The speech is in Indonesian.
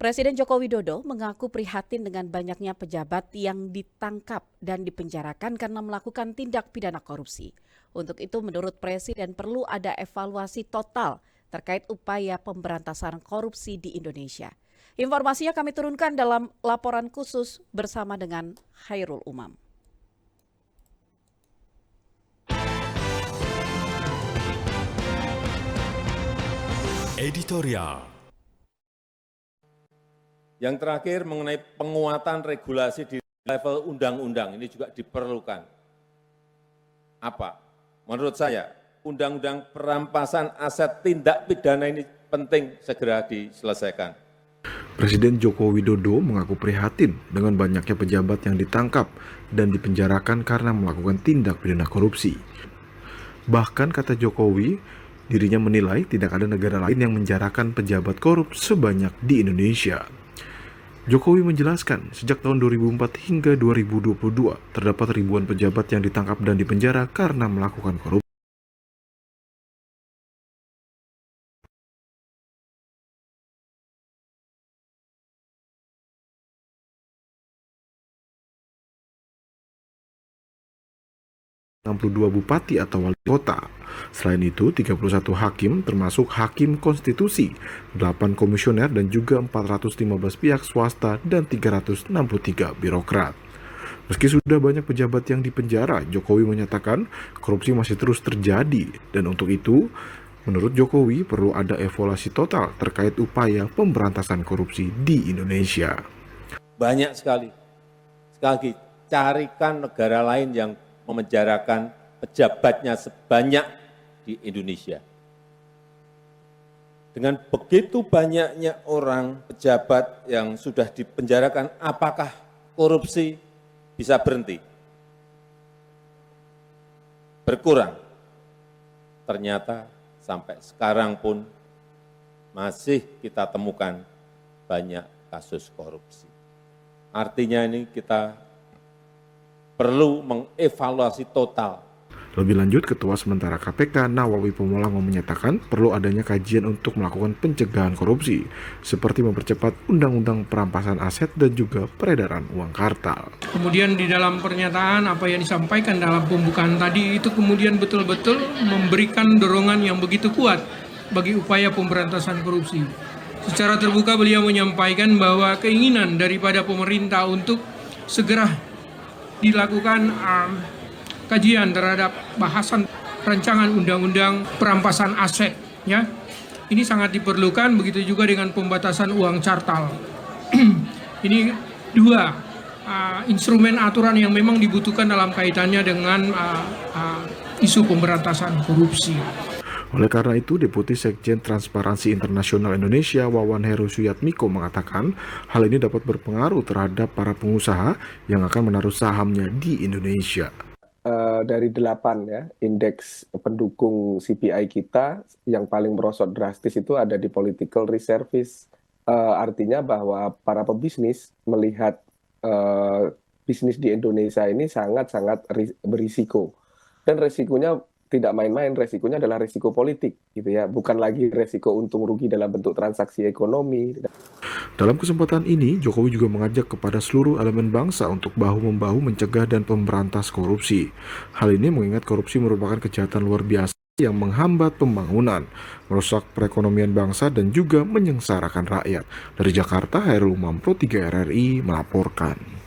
Presiden Joko Widodo mengaku prihatin dengan banyaknya pejabat yang ditangkap dan dipenjarakan karena melakukan tindak pidana korupsi. Untuk itu menurut Presiden perlu ada evaluasi total terkait upaya pemberantasan korupsi di Indonesia. Informasinya kami turunkan dalam laporan khusus bersama dengan Khairul Umam. Editorial. Yang terakhir mengenai penguatan regulasi di level undang-undang ini juga diperlukan. Apa? Menurut saya, undang-undang perampasan aset tindak pidana ini penting segera diselesaikan. Presiden Joko Widodo mengaku prihatin dengan banyaknya pejabat yang ditangkap dan dipenjarakan karena melakukan tindak pidana korupsi. Bahkan kata Jokowi, dirinya menilai tidak ada negara lain yang menjarakan pejabat korup sebanyak di Indonesia. Jokowi menjelaskan, sejak tahun 2004 hingga 2022, terdapat ribuan pejabat yang ditangkap dan dipenjara karena melakukan korupsi. Bupati atau wali kota. Selain itu, 31 hakim termasuk hakim konstitusi, 8 komisioner dan juga 415 pihak swasta dan 363 birokrat. Meski sudah banyak pejabat yang dipenjara, Jokowi menyatakan korupsi masih terus terjadi dan untuk itu, menurut Jokowi perlu ada evaluasi total terkait upaya pemberantasan korupsi di Indonesia. Banyak sekali. Sekali lagi, carikan negara lain yang memenjarakan pejabatnya sebanyak di Indonesia. Dengan begitu banyaknya orang pejabat yang sudah dipenjarakan, apakah korupsi bisa berhenti? Berkurang. Ternyata sampai sekarang pun masih kita temukan banyak kasus korupsi. Artinya ini kita perlu mengevaluasi total. Lebih lanjut, Ketua Sementara KPK Nawawi Pumulango menyatakan perlu adanya kajian untuk melakukan pencegahan korupsi, seperti mempercepat undang-undang perampasan aset dan juga peredaran uang kartal. Kemudian di dalam pernyataan apa yang disampaikan dalam pembukaan tadi itu kemudian betul-betul memberikan dorongan yang begitu kuat bagi upaya pemberantasan korupsi. Secara terbuka beliau menyampaikan bahwa keinginan daripada pemerintah untuk segera dilakukan kajian terhadap bahasan rancangan undang-undang perampasan aset, ya. Ini sangat diperlukan, begitu juga dengan pembatasan uang cartal. Ini dua instrumen aturan yang memang dibutuhkan dalam kaitannya dengan isu pemberantasan korupsi. Oleh karena itu, Deputi Sekjen Transparansi Internasional Indonesia Wawan Heru Suyatmiko mengatakan hal ini dapat berpengaruh terhadap para pengusaha yang akan menaruh sahamnya di Indonesia. Dari 8 ya, indeks pendukung CPI kita yang paling merosot drastis itu ada di political reservice. Artinya bahwa para pebisnis melihat bisnis di Indonesia ini sangat-sangat berisiko. Dan resikonya tidak main-main, resikonya adalah resiko politik, gitu ya, bukan lagi resiko untung rugi dalam bentuk transaksi ekonomi. Dalam kesempatan ini, Jokowi juga mengajak kepada seluruh elemen bangsa untuk bahu-membahu mencegah dan memberantas korupsi. Hal ini mengingat korupsi merupakan kejahatan luar biasa yang menghambat pembangunan, merusak perekonomian bangsa dan juga menyengsarakan rakyat. Dari Jakarta, Khairul Umam, Pro 3 RRI melaporkan.